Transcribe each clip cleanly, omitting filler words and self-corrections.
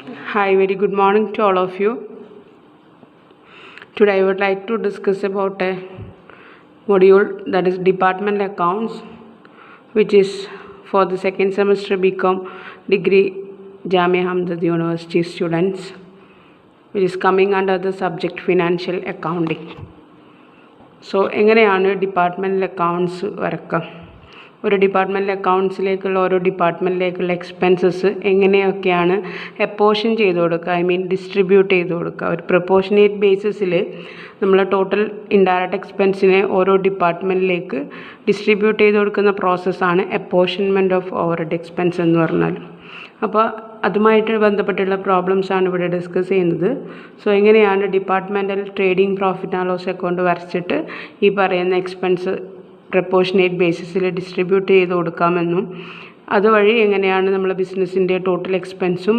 Hi, very good morning to all of you. Today I would like to discuss about a module that is department accounts, which is for the second semester BCom degree Jamia Hamdard University students, which is coming under the subject financial accounting. So എങ്ങനെയാണ് departmental accounts വരക്കുക, ഒരു departmental അക്കൗണ്ട്സിലേക്കുള്ള ഓരോ ഡിപ്പാർട്ട്മെൻറ്റിലേക്കുള്ള expenses എങ്ങനെയൊക്കെയാണ് എപ്പോർഷൻ ചെയ്ത് കൊടുക്കുക, distribute ചെയ്ത് കൊടുക്കുക. ഒരു പ്രൊപ്പോർഷനേറ്റ് ബേസിസിൽ നമ്മൾ ടോട്ടൽ ഇൻഡയറക്റ്റ് എക്സ്പെൻസിനെ ഓരോ ഡിപ്പാർട്ട്മെൻറ്റിലേക്ക് ഡിസ്ട്രിബ്യൂട്ട് ചെയ്ത് കൊടുക്കുന്ന പ്രോസസ്സാണ് അപ്പോർഷൻമെൻറ്റ് ഓഫ് ഓവർഹെഡ് എക്സ്പെൻസ് എന്ന് പറഞ്ഞാൽ. അപ്പോൾ അതുമായിട്ട് ബന്ധപ്പെട്ടുള്ള പ്രോബ്ലംസാണ് ഇവിടെ ഡിസ്കസ് ചെയ്യുന്നത്. സോ എങ്ങനെയാണ് departmental trading profit and loss account വരച്ചിട്ട് ഈ പറയുന്ന എക്സ്പെൻസ് പ്രൊപ്പോർഷനേറ്റ് ബേസിസിൽ ഡിസ്ട്രിബ്യൂട്ട് ചെയ്ത് കൊടുക്കാമെന്നും അതുവഴി എങ്ങനെയാണ് നമ്മൾ ബിസിനസ്സിൻ്റെ ടോട്ടൽ എക്സ്പെൻസും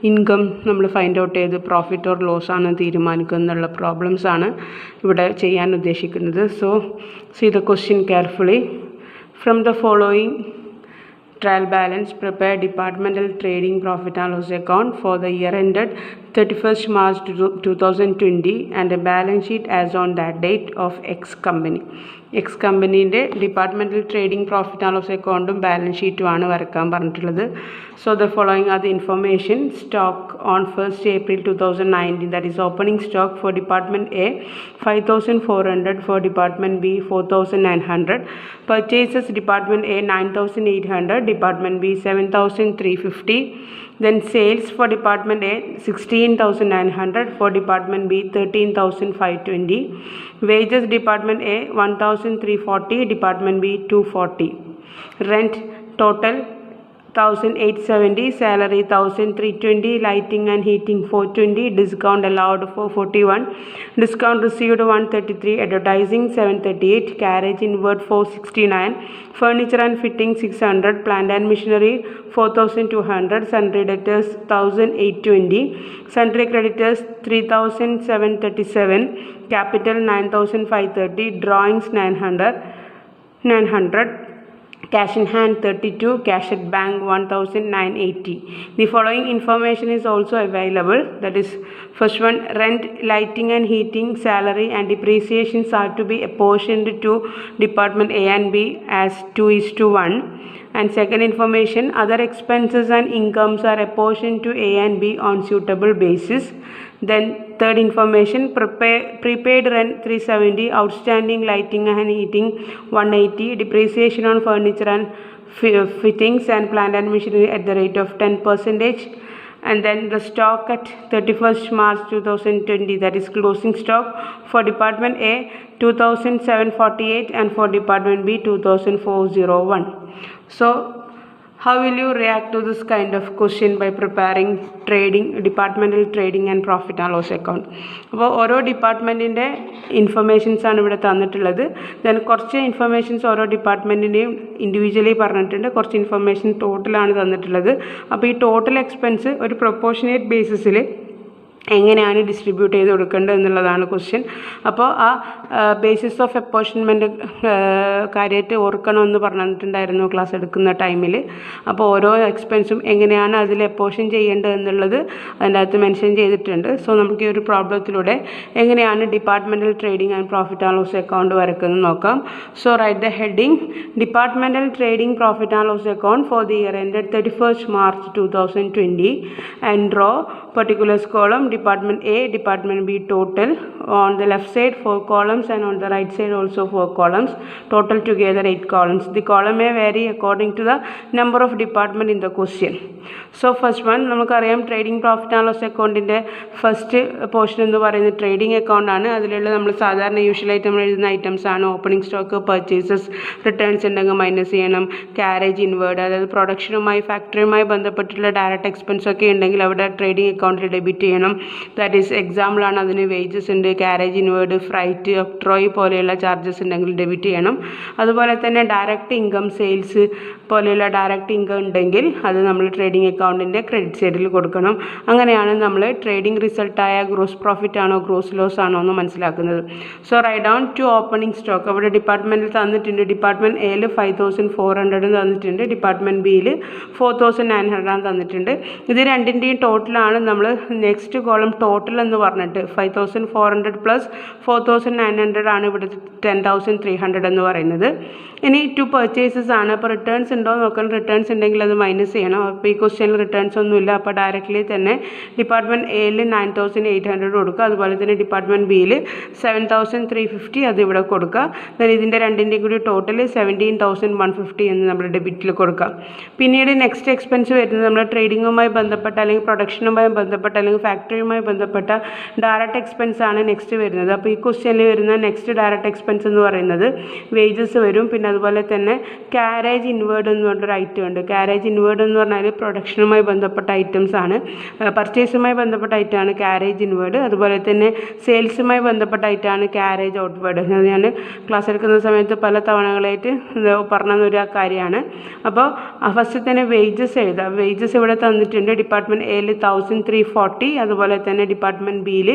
ഇൻകം നമ്മൾ ഫൈൻഡ് ഔട്ട് ചെയ്ത് പ്രോഫിറ്റ് ഓർ ലോസ് ആണ് തീരുമാനിക്കുക എന്നുള്ള പ്രോബ്ലംസാണ് ഇവിടെ ചെയ്യാൻ ഉദ്ദേശിക്കുന്നത്. So see the question carefully. From the following trial balance, prepare departmental trading profit and loss account for the year ended 31st March 2020 and a balance sheet as on that date of X company. X കമ്പനീൻ്റെ departmental trading profit and loss അക്കൗണ്ടും balance ഷീറ്റുമാണ് വരക്കാൻ പറഞ്ഞിട്ടുള്ളത്. So the following are the information. Stock on 1st April 2019, that is opening stock for Department A 5,400, for Department B 4,900. Purchases Department A 9,800, Department B 7,350. Then sales for Department A 16,900, for Department B 13,520. Wages Department A 1,340, Department B 240. Rent total 1,870, salary 1,320, lighting and heating 420, discount allowed 441, discount received 133, advertising 738, carriage inward 469, furniture and fitting 600, plant and machinery 4,200, sundry debtors 1,820, sundry creditors 3,737, capital 9,530, drawings 900, cash in hand 32, cash at bank 1,980. The following information is also available, that is, first one, rent, lighting and heating, salary and depreciations are to be apportioned to Department A and B as 2:1. And second information, other expenses and incomes are apportioned to A and B on suitable basis. Then third information, prepaid rent 370, outstanding lighting and heating 180, depreciation on furniture and fittings and plant and machinery at the rate of 10%. And then the stock at 31st March 2020, that is closing stock for Department A 2,748 and for Department B 2,401. So how will you react to this kind of question by preparing departmental trading and profit and loss account? അപ്പോൾ ഓരോ ഡിപ്പാർട്ട്മെൻറ്റിൻ്റെ ഇൻഫർമേഷൻസാണ് ഇവിടെ തന്നിട്ടുള്ളത്. Then കുറച്ച് informations ഓരോ ഡിപ്പാർട്ട്മെൻറ്റിൻ്റെയും individually പറഞ്ഞിട്ടുണ്ട്, കുറച്ച് information ടോട്ടലാണ് തന്നിട്ടുള്ളത്. അപ്പോൾ ഈ ടോട്ടൽ എക്സ്പെൻസ് ഒരു പ്രൊപ്പോർഷനേറ്റ് ബേസിസിൽ എങ്ങനെയാണ് ഡിസ്ട്രിബ്യൂട്ട് ചെയ്ത് കൊടുക്കേണ്ടത് എന്നുള്ളതാണ് ക്വസ്റ്റ്യൻ. അപ്പോൾ ആ ബേസിസ് ഓഫ് അപ്പോർഷൻമെൻറ്റ് കാര്യമായിട്ട് ഓർക്കണമെന്ന് പറഞ്ഞിട്ടുണ്ടായിരുന്നു ക്ലാസ് എടുക്കുന്ന ടൈമിൽ. അപ്പോൾ ഓരോ എക്സ്പെൻസും എങ്ങനെയാണ് അതിൽ അപ്പോർഷൻ ചെയ്യേണ്ടത് എന്നുള്ളത് അതിൻ്റെ അകത്ത് മെൻഷൻ ചെയ്തിട്ടുണ്ട്. സോ നമുക്ക് ഈ ഒരു പ്രോബ്ലത്തിലൂടെ എങ്ങനെയാണ് departmental trading and profit and loss account വരക്കുന്നത് നോക്കാം. So write the heading, departmental trading profit and loss account for the year ended 31st March 2020 and draw particulars column, Department A, Department B total. On the left side 4 columns and on the right side also 4 columns. Total together 8 columns. The column may vary according to the number of department in the question. So first one, നമുക്കറിയാം trading profit and loss അക്കൗണ്ടിൻ്റെ first portion എന്ന് പറയുന്നത് trading account ആണ്. അതിലുള്ള നമ്മൾ സാധാരണ യൂഷ്വലായിട്ട് നമ്മൾ എഴുതുന്ന ഐറ്റംസ് ആണ്. ഓപ്പണിംഗ് സ്റ്റോക്ക്, പർച്ചേസസ്, റിട്ടേൺസ് ഉണ്ടെങ്കിൽ മൈനസ് ചെയ്യണം, ക്യാരേജ് ഇൻവേർഡ്, അതായത് പ്രൊഡക്ഷനുമായി ഫാക്ടറിയുമായി ബന്ധപ്പെട്ടുള്ള ഡയറക്റ്റ് എക്സ്പെൻസ് ഒക്കെ ഉണ്ടെങ്കിൽ അവിടെ ട്രേഡിംഗ് അക്കൗണ്ടിൽ ഡെബിറ്റ് ചെയ്യണം. ദാറ്റ് ഈസ് എക്സാമ്പിളാണ് അതിന് വേജസ് ഉണ്ട്, ക്യാരേജ് ഇൻവേർഡ്, ഫ്രൈറ്റ്, ഒക്ട്രോയ് പോലെയുള്ള ചാർജസ് ഉണ്ടെങ്കിൽ ഡെബിറ്റ് ചെയ്യണം. അതുപോലെ തന്നെ ഡയറക്റ്റ് ഇൻകം, സെയിൽസ് പോലെയുള്ള ഡയറക്റ്റ് ഇൻകം ഉണ്ടെങ്കിൽ അത് നമ്മൾ ട്രേഡിംഗ് അക്കൗണ്ടിൻ്റെ ക്രെഡിറ്റ് സൈഡിൽ കൊടുക്കണം. അങ്ങനെയാണ് നമ്മൾ ട്രേഡിംഗ് റിസൾട്ടായ ഗ്രോസ് പ്രോഫിറ്റ് ആണോ ഗ്രോസ് ലോസ് ആണോ എന്ന് മനസ്സിലാക്കുന്നത്. So write down to opening stock. അവിടെ ഡിപ്പാർട്ട്മെൻറ്റിൽ തന്നിട്ടുണ്ട്. ഡിപ്പാർട്ട്മെൻറ്റ് എയിൽ 5,400 തന്നിട്ടുണ്ട്, ഡിപ്പാർട്ട്മെൻറ്റ് ബിയിൽ 4,900 തന്നിട്ടുണ്ട്. ഇത് രണ്ടിൻ്റെയും ടോട്ടലാണ് നമ്മൾ നെക്സ്റ്റ് കോളം ടോട്ടൽ എന്ന് പറഞ്ഞിട്ട് 5400 പ്ലസ് 4900 ആണ് ഇവിടെ 10300 എന്ന് പറയുന്നത്. ഇനി ടു പർച്ചേസസ് ആണ്. അപ്പോൾ റിട്ടേൺസ് ഉണ്ടോ നോക്കണം. റിട്ടേൺസ് ഉണ്ടെങ്കിൽ അത് മൈനസ് ചെയ്യണം. അപ്പോൾ ഈ ക്വസ്റ്റ്യനിൽ റിട്ടേൺസ് ഒന്നുമില്ല. അപ്പോൾ ഡയറക്റ്റ്ലി തന്നെ ഡിപ്പാർട്ട്മെൻറ്റ് എയിൽ 9800 കൊടുക്കുക. അതുപോലെ തന്നെ ഡിപ്പാർട്ട്മെൻറ്റ് ബിയിൽ 7350 അത് ഇവിടെ കൊടുക്കുക. ദെൻ ഇതിൻ്റെ രണ്ടിൻ്റെയും കൂടി ടോട്ടൽ 17150 എന്ന് നമ്മൾ ഡെബിറ്റിൽ കൊടുക്കുക. പിന്നീട് നെക്സ്റ്റ് എക്സ്പെൻസ് വരുന്നത് നമ്മൾ ട്രേഡിങ്ങുമായി ബന്ധപ്പെട്ട അല്ലെങ്കിൽ പ്രൊഡക്ഷനുമായി ബന്ധപ്പെട്ട അല്ലെങ്കിൽ ഫാക്ടറിയുമായി ബന്ധപ്പെട്ട ഡയറക്റ്റ് എക്സ്പെൻസ് ആണ് നെക്സ്റ്റ് വരുന്നത്. അപ്പോൾ ഈ ക്വസ്റ്റ്യനിൽ വരുന്ന നെക്സ്റ്റ് ഡയറക്റ്റ് എക്സ്പെൻസ് എന്ന് പറയുന്നത് വേജസ് വരും. പിന്നെ അതുപോലെ തന്നെ ക്യാരേജ് ഇൻവേർഡ് എന്ന് പറഞ്ഞൊരു ഐറ്റം ഉണ്ട്. ക്യാരേജ് ഇൻവേർഡ് എന്ന് പറഞ്ഞാൽ പ്രൊഡക്ഷനുമായി ബന്ധപ്പെട്ട ഐറ്റംസ് ആണ്. പർച്ചേസുമായി ബന്ധപ്പെട്ട ഐറ്റമാണ് ക്യാരേജ് ഇൻവേർഡ്. അതുപോലെ തന്നെ സെയിൽസുമായി ബന്ധപ്പെട്ട ഐറ്റമാണ് ക്യാരേജ് ഔട്ട്വേർഡ്. അത് ഞാൻ ക്ലാസ് എടുക്കുന്ന സമയത്ത് പല തവണകളായിട്ട് പറഞ്ഞൊരു കാര്യമാണ്. അപ്പോൾ ഫസ്റ്റ് തന്നെ വേജസ് എഴുതാം. വേജസ് ഇവിടെ തന്നിട്ടുണ്ട്. ഡിപ്പാർട്ട്മെൻറ്റ് എയിൽ 1340, അതുപോലെ തന്നെ ഡിപ്പാർട്ട്മെൻറ്റ് ബിയിൽ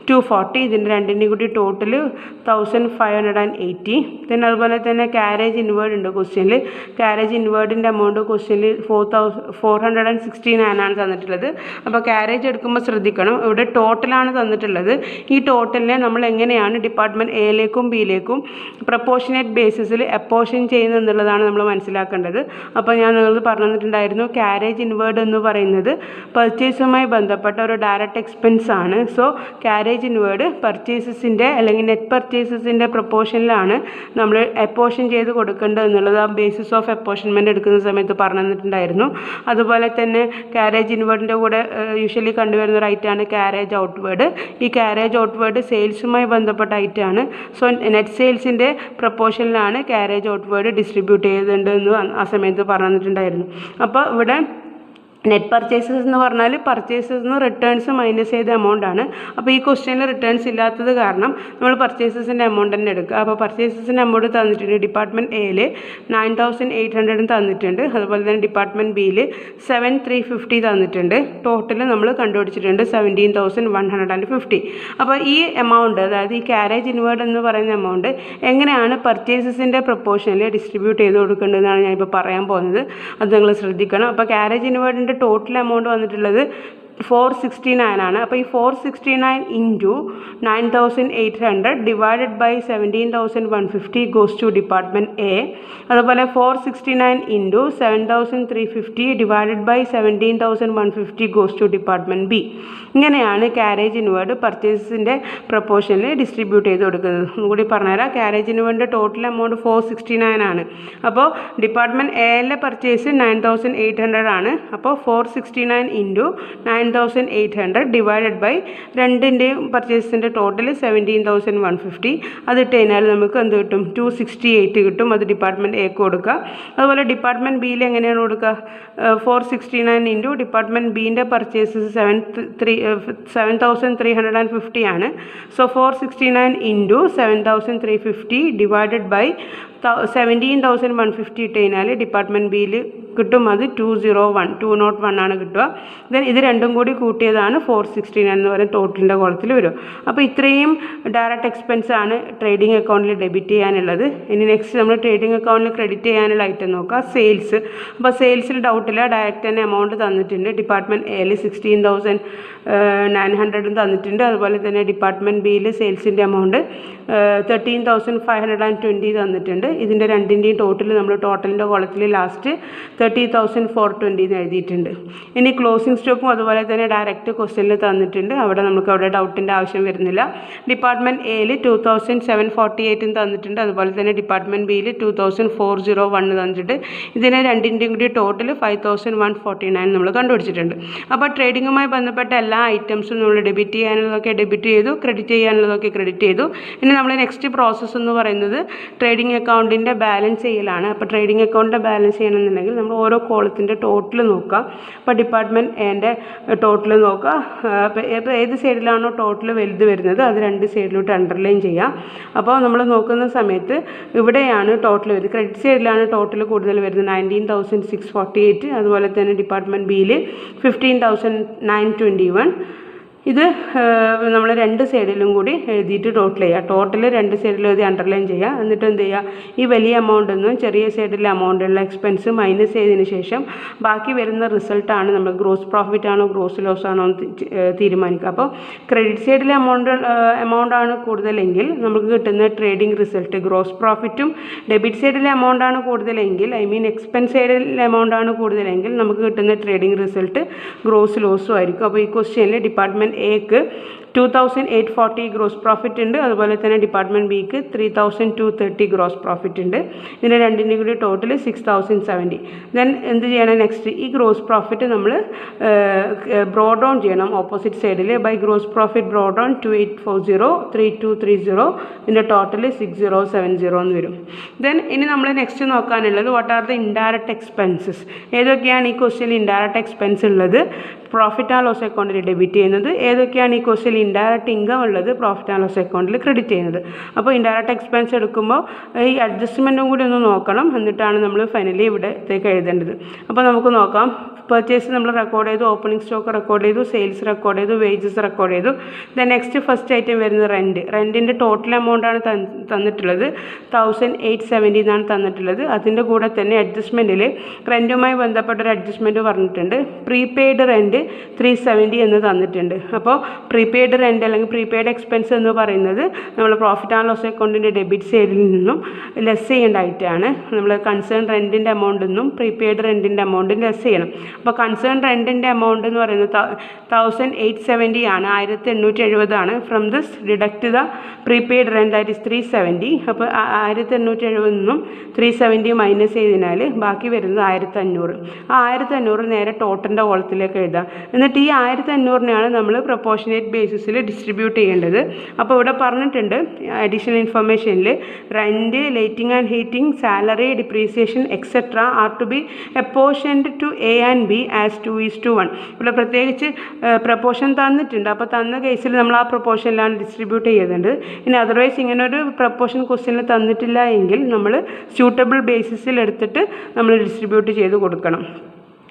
240. ഇതിൻ്റെ രണ്ടിൻ്റെയും കൂടി ടോട്ടൽ 1580. പിന്നെ അതുപോലെ തന്നെ ക്യാരേജ് ഇൻവേർഡ് ഉണ്ട് ക്വസ്റ്റ്യനിൽ. ക്യാരേജ് ഇൻവേർഡിൻ്റെ എമൗണ്ട് ക്വസ്റ്റ്യനിൽ 469 ആണ് തന്നിട്ടുള്ളത്. അപ്പോൾ ക്യാരേജ് എടുക്കുമ്പോൾ ശ്രദ്ധിക്കണം, ഇവിടെ ടോട്ടലാണ് തന്നിട്ടുള്ളത്. ഈ ടോട്ടലിനെ നമ്മൾ എങ്ങനെയാണ് ഡിപ്പാർട്ട്മെൻറ്റ് എയിലേക്കും ബിയിലേക്കും പ്രപ്പോർഷനേറ്റ് ബേസിസിൽ അപ്പോർഷൻ ചെയ്യുന്നത് എന്നുള്ളതാണ് നമ്മൾ മനസ്സിലാക്കേണ്ടത്. അപ്പോൾ ഞാൻ നിങ്ങൾക്ക് പറഞ്ഞു തന്നിട്ടുണ്ടായിരുന്നു ക്യാരേജ് ഇൻവേർഡ് എന്ന് പറയുന്നത് പർച്ചേസുമായി ബന്ധപ്പെട്ട ഒരു ഡയറക്റ്റ് എക്സ്പെൻസ് ആണ്. സോ ക്യാരേജ് ഇൻവേർഡ് പർച്ചേസസിൻ്റെ അല്ലെങ്കിൽ നെറ്റ് പർച്ചേസസിൻ്റെ പ്രപ്പോർഷനിലാണ് നമ്മൾ അപ്പോർഷൻ ചെയ്ത് കൊടുക്കേണ്ടത് എന്നുള്ളത് ആ ബേസിസ് ഓഫ് അപ്പോർഷൻമെൻറ്റ് എടുക്കുന്ന സമയത്ത് പറഞ്ഞു തന്നിട്ടുണ്ടായിരുന്നു. അതുപോലെ തന്നെ ക്യാരേജ് ഇൻവേർഡിൻ്റെ കൂടെ യൂഷ്വലി കണ്ടുവരുന്ന ഒരു ഐറ്റമാണ് ക്യാരേജ് ഔട്ട്വേർഡ്. ഈ ക്യാരേജ് ഔട്ട്വേർഡ് സെയിൽസുമായി ബന്ധപ്പെട്ട ഐറ്റമാണ്. സോ നെറ്റ് സെയിൽസിൻ്റെ പ്രപ്പോർഷനിലാണ് ക്യാരേജ് ഔട്ട്വേർഡ് ഡിസ്ട്രിബ്യൂട്ട് ചെയ്തിട്ടുണ്ടെന്ന് ആ സമയത്ത് പറഞ്ഞു തന്നിട്ടുണ്ടായിരുന്നു. അപ്പോൾ ഇവിടെ നെറ്റ് പർച്ചേസസ് എന്ന് പറഞ്ഞാൽ പർച്ചേസസ് നിന്ന് റിട്ടേൺസ് മൈനസ് ചെയ്ത എമൗണ്ട് ആണ്. അപ്പോൾ ഈ ക്വസ്റ്റ്യനിൽ റിട്ടേൺസ് ഇല്ലാത്തത് കാരണം നമ്മൾ പർച്ചേസസിൻ്റെ എമൗണ്ട് തന്നെ എടുക്കുക. അപ്പോൾ പർച്ചേസസിൻ്റെ എമൗണ്ട് തന്നിട്ടുണ്ട്. ഡിപ്പാർട്ട്മെൻറ്റ് എയിൽ 9800 തന്നിട്ടുണ്ട്. അതുപോലെ തന്നെ ഡിപ്പാർട്ട്മെൻറ്റ് ബിയിൽ 7350 തന്നിട്ടുണ്ട്. ടോട്ടൽ നമ്മൾ കണ്ടുപിടിച്ചിട്ടുണ്ട് 17150. അപ്പോൾ ഈ എമൗണ്ട്, അതായത് ഈ ക്യാരേജ് ഇൻവേർഡ് എന്ന് പറയുന്ന എമൗണ്ട് എങ്ങനെയാണ് പർച്ചേസസിൻ്റെ പ്രപ്പോർഷനിൽ ഡിസ്ട്രിബ്യൂട്ട് ചെയ്ത് കൊടുക്കേണ്ടതെന്നാണ് ഞാനിപ്പോൾ പറയാൻ പോകുന്നത്. അത് നിങ്ങൾ ശ്രദ്ധിക്കണം. അപ്പോൾ ക്യാരേജ് ഇൻവേർഡിൻ്റെ ടോട്ടൽ എമൗണ്ട് വന്നിട്ടുള്ളത് 469 ആണ്. അപ്പോൾ ഈ 469 into 9800 divided by 17150 goes to department A. അതുപോലെ 469 into 7350 divided by 17150 goes to department B. ഇങ്ങനെയാണ് ക്യാരേജ് ഇൻവേർഡ് പർച്ചേസിൻ്റെ പ്രപ്പോർഷനിൽ ഡിസ്ട്രിബ്യൂട്ട് ചെയ്ത് കൊടുക്കുന്നത്. ഒന്നുകൂടി പറഞ്ഞുതരാം. ക്യാരേജ് ഇൻവേർഡിൻ്റെ ടോട്ടൽ എമൗണ്ട് 469 ആണ്. അപ്പോൾ ഡിപ്പാർട്ട്മെൻറ്റ് എയിലെ പർച്ചേസ് 9800 ആണ്. അപ്പോൾ 469 ഇൻറ്റു 9800 ഡിവൈഡഡ് ബൈ രണ്ടിൻ്റെയും പർച്ചേസിൻ്റെ ടോട്ടൽ 17150. അതിട്ട് കഴിഞ്ഞാൽ നമുക്ക് എന്ത് കിട്ടും? 268 കിട്ടും. അത് ഡിപ്പാർട്ട്മെൻറ്റ് എക്ക് കൊടുക്കുക. അതുപോലെ ഡിപ്പാർട്ട്മെൻറ്റ് ബിയിൽ എങ്ങനെയാണ് കൊടുക്കുക? 469 ഇൻറ്റു ഡിപ്പാർട്ട്മെൻറ്റ് ബീൻ്റെ പർച്ചേസസ് 7350 ആണ്. സോ 469 ഇൻറ്റു 7350 ഡിവൈഡഡ് ബൈ 17150 ഇട്ട് കഴിഞ്ഞാൽ ഡിപ്പാർട്ട്മെൻറ്റ് ബിയിൽ കിട്ടും. അത് 201 ആണ് കിട്ടുക. ദെൻ ഇത് രണ്ടും കൂടി കൂട്ടിയതാണ് 469 എന്ന് പറയുന്ന ടോട്ടലിൻ്റെ കോളത്തിൽ വരും. അപ്പോൾ ഇത്രയും ഡയറക്റ്റ് എക്സ്പെൻസ് ആണ് ട്രേഡിംഗ് അക്കൗണ്ടിൽ ഡെബിറ്റ് ചെയ്യാനുള്ളത്. ഇനി നെക്സ്റ്റ് നമ്മൾ ട്രേഡിംഗ് അക്കൗണ്ടിൽ ക്രെഡിറ്റ് ചെയ്യാനുള്ള ഐറ്റം നോക്കുക. സെയിൽസ്. അപ്പോൾ സെയിൽസിൽ ഡൗട്ടില്ല, ഡയറക്റ്റ് തന്നെ എമൗണ്ട് തന്നിട്ടുണ്ട്. ഡിപ്പാർട്ട്മെൻറ്റ് എയിൽ 16,900 തന്നിട്ടുണ്ട്. അതുപോലെ തന്നെ ഡിപ്പാർട്ട്മെൻറ്റ് ബിയിൽ സെയിൽസിൻ്റെ എമൗണ്ട് 13,520 തന്നിട്ടുണ്ട്. ഇതിൻ്റെ രണ്ടിൻ്റെയും ടോട്ടൽ നമ്മൾ ടോട്ടലിൻ്റെ കോളത്തിൽ ലാസ്റ്റ് 30,420 എന്ന് എഴുതിയിട്ടുണ്ട്. ഇനി ക്ലോസിംഗ് സ്റ്റോക്കും അതുപോലെ തന്നെ ഡയറക്റ്റ് ക്വസ്റ്റ്യനിൽ തന്നിട്ടുണ്ട്. അവിടെ നമുക്ക് അവിടെ ഡൗട്ടിൻ്റെ ആവശ്യം വരുന്നില്ല. ഡിപ്പാർട്ട്മെൻറ്റ് എയിൽ 2,748 തന്നിട്ടുണ്ട്. അതുപോലെ തന്നെ ഡിപ്പാർട്ട്മെൻറ്റ് ബിയിൽ 2,401 തന്നിട്ടുണ്ട്. ഇതിനെ രണ്ടിൻ്റെയും കൂടി ടോട്ടൽ 5,149 നമ്മൾ കണ്ടുപിടിച്ചിട്ടുണ്ട്. അപ്പോൾ ട്രേഡിങ്ങുമായി ബന്ധപ്പെട്ട എല്ലാ ഐറ്റംസും നമ്മൾ ഡെബിറ്റ് ചെയ്യാനുള്ളതൊക്കെ ഡെബിറ്റ് ചെയ്തു, ക്രെഡിറ്റ് ചെയ്യാനുള്ളതൊക്കെ ക്രെഡിറ്റ് ചെയ്തു. ഇനി നമ്മൾ നെക്സ്റ്റ് പ്രോസസ്സ് എന്ന് പറയുന്നത് ട്രേഡിംഗ് അക്കൗണ്ടിൻ്റെ ബാലൻസ് ചെയ്യലാണ്. അപ്പോൾ ട്രേഡിംഗ് അക്കൗണ്ടിൻ്റെ ബാലൻസ് ചെയ്യണമെന്നുണ്ടെങ്കിൽ നമ്മൾ ഓരോ കോളത്തിൻ്റെ ടോട്ടൽ നോക്കുക. അപ്പോൾ ഡിപ്പാർട്ട്മെൻറ്റ് എൻ്റെ ടോട്ടൽ നോക്കുക. അപ്പോൾ ഏത് സൈഡിലാണോ ടോട്ടൽ വലുത് വരുന്നത് അത് രണ്ട് സൈഡിലോട്ട് അണ്ടർലൈൻ ചെയ്യാം. അപ്പോൾ നമ്മൾ നോക്കുന്ന സമയത്ത് ഇവിടെയാണ് ടോട്ടൽ വരുന്നത്. ക്രെഡിറ്റ് സൈഡിലാണ് ടോട്ടൽ കൂടുതൽ വരുന്നത്, 19,648. അതുപോലെ തന്നെ ഡിപ്പാർട്ട്മെൻറ്റ് ബിയിൽ 15,921. ഇത് നമ്മൾ രണ്ട് സൈഡിലും കൂടി എഴുതിയിട്ട് ടോട്ടൽ ചെയ്യുക. ടോട്ടൽ രണ്ട് സൈഡിലും എഴുതി അണ്ടർലൈൻ ചെയ്യുക. എന്നിട്ട് എന്ത് ചെയ്യുക, ഈ വലിയ എമൗണ്ടിൽ നിന്നും ചെറിയ സൈഡിലെ എമൗണ്ടുള്ള എക്സ്പെൻസ് മൈനസ് ചെയ്തതിന് ശേഷം ബാക്കി വരുന്ന റിസൾട്ടാണ് നമ്മൾ ഗ്രോസ് പ്രോഫിറ്റ് ആണോ ഗ്രോസ് ലോസ് ആണോ എന്ന് തീരുമാനിക്കുക. അപ്പോൾ ക്രെഡിറ്റ് സൈഡിലെ എമൗണ്ടാണ് കൂടുതലെങ്കിൽ നമുക്ക് കിട്ടുന്ന ട്രേഡിംഗ് റിസൾട്ട് ഗ്രോസ് പ്രോഫിറ്റും, ഡെബിറ്റ് സൈഡിലെ എമൗണ്ടാണ് കൂടുതലെങ്കിൽ എക്സ്പെൻസ് സൈഡിലെ എമൗണ്ടാണ് കൂടുതലെങ്കിൽ നമുക്ക് കിട്ടുന്ന ട്രേഡിംഗ് റിസൾട്ട് ഗ്രോസ് ലോസും ആയിരിക്കും. അപ്പോൾ ഈ ക്വസ്റ്റ്യനിൽ ഡിപ്പാർട്ട്മെൻറ്റ് എക്ക് 2840 ഗ്രോസ് പ്രോഫിറ്റ് ഉണ്ട്, അതുപോലെ തന്നെ ഡിപ്പാർട്ട്മെൻറ്റ് ബിക്ക് 3230 ഗ്രോസ് പ്രോഫിറ്റ് ഉണ്ട്. ഇതിൻ്റെ രണ്ടിൻ്റെയും കൂടി ടോട്ടൽ 6070. ദെൻ എന്ത് ചെയ്യണം, നെക്സ്റ്റ് ഈ ഗ്രോസ് പ്രോഫിറ്റ് നമ്മൾ ബ്രോഡ് ഡൗൺ ചെയ്യണം ഓപ്പോസിറ്റ് സൈഡിൽ. By gross profit brought down 2840 3230, ഇതിൻ്റെ ടോട്ടൽ 6070 എന്ന് വരും. ദെൻ ഇനി നമ്മൾ നെക്സ്റ്റ് നോക്കാനുള്ളത് what are the indirect expenses. ഏതൊക്കെയാണ് ഈ ക്വസ്റ്റ്യനിൽ ഇൻഡയറക്റ്റ് എക്സ്പെൻസ് ഉള്ളത്, പ്രോഫിറ്റ് ആൻഡ് ലോസ് അക്കൗണ്ടിൽ ഡെബിറ്റ് ചെയ്യുന്നത്, ഏതൊക്കെയാണ് ഈ ക്വസ്റ്റ്യനിൽ ഇൻഡയറക്റ്റ് ഇൻകം ഉള്ളത്, പ്രോഫിറ്റ് ആൻഡ് ലോസ് അക്കൗണ്ടിൽ ക്രെഡിറ്റ് ചെയ്യുന്നത്. അപ്പോൾ ഇൻഡയറക്റ്റ് എക്സ്പെൻസ് എടുക്കുമ്പോൾ ഈ അഡ്ജസ്റ്റ്മെൻറ്റും കൂടി ഒന്ന് നോക്കണം, എന്നിട്ടാണ് നമ്മൾ ഫൈനലി ഇവിടത്തേക്ക് എഴുതേണ്ടത്. അപ്പോൾ നമുക്ക് നോക്കാം. പർച്ചേസ് നമ്മൾ റെക്കോർഡ് ചെയ്തു, ഓപ്പണിംഗ് സ്റ്റോക്ക് റെക്കോർഡ് ചെയ്തു, സെയിൽസ് റെക്കോർഡ് ചെയ്തു, വേജസ് റെക്കോർഡ് ചെയ്തു. ദെൻ നെക്സ്റ്റ് ഫസ്റ്റ് ഐറ്റം വരുന്നത് റെൻറ്റ്. റെൻറ്റിൻ്റെ ടോട്ടൽ എമൗണ്ടാണ് തന്നിട്ടുള്ളത് 1870 എന്നാണ് തന്നിട്ടുള്ളത്. അതിൻ്റെ കൂടെ തന്നെ അഡ്ജസ്റ്റ്മെൻറ്റിൽ റെൻറ്റുമായി ബന്ധപ്പെട്ടൊരു അഡ്ജസ്റ്റ്മെൻറ്റ് പറഞ്ഞിട്ടുണ്ട്. പ്രീപെയ്ഡ് റെൻറ്റ് 370 എന്ന് തന്നിട്ടുണ്ട്. അപ്പോൾ പ്രീപെയ്ഡ് റെൻറ്റ് അല്ലെങ്കിൽ പ്രീപെയ്ഡ് എക്സ്പെൻസ് എന്ന് പറയുന്നത് നമ്മൾ പ്രോഫിറ്റ് ആൻഡ് ലോസ് അക്കൗണ്ടിൻ്റെ ഡെബിറ്റ് സൈഡിൽ നിന്നും ലെസ് ചെയ്യേണ്ട ഐറ്റമാണ്. നമ്മൾ കൺസേൺ റെൻറ്റിൻ്റെ എമൗണ്ടിൽ നിന്നും പ്രീപെയ്ഡ് റെൻറ്റിൻ്റെ എമൗണ്ടും ലെസ് ചെയ്യണം. അപ്പോൾ കൺസേൺ റെൻറ്റിൻ്റെ എമൗണ്ട് എന്ന് പറയുന്നത് 1870 ആണ്, 1870 ആണ്. From this deduct the prepaid rent that is 370. അപ്പോൾ 1870 നിന്നും 370 മൈനസ് ചെയ്തതിനാൽ ബാക്കി വരുന്നത് 1500. ആ 1500 നേരെ ടോട്ടലിൻ്റെ കോളത്തിലേക്ക് എഴുതാം. എന്നിട്ട് ഈ 1500നെയാണ് നമ്മൾ പ്രൊപ്പോർഷനേറ്റ് ബേസിസിൽ ഡിസ്ട്രിബ്യൂട്ട് ചെയ്യേണ്ടത്. അപ്പോൾ ഇവിടെ പറഞ്ഞിട്ടുണ്ട് അഡീഷണൽ ഇൻഫർമേഷനിൽ rent, lighting and heating, salary, depreciation etcetera are to be apportioned to A and B as 2:1. ഇവിടെ പ്രത്യേകിച്ച് പ്രപ്പോർഷൻ തന്നിട്ടുണ്ട്. അപ്പോൾ തന്ന കേസിൽ നമ്മൾ ആ പ്രപ്പോർഷനിലാണ് ഡിസ്ട്രിബ്യൂട്ട് ചെയ്യേണ്ടത്. ഇനി അതർവൈസ് ഇങ്ങനെ ഒരു പ്രപ്പോർഷൻ ക്വസ്റ്റ്യനിൽ തന്നിട്ടില്ല എങ്കിൽ നമ്മൾ സ്യൂട്ടബിൾ ബേസിസിൽ എടുത്തിട്ട് നമ്മൾ ഡിസ്ട്രിബ്യൂട്ട് ചെയ്ത് കൊടുക്കണം.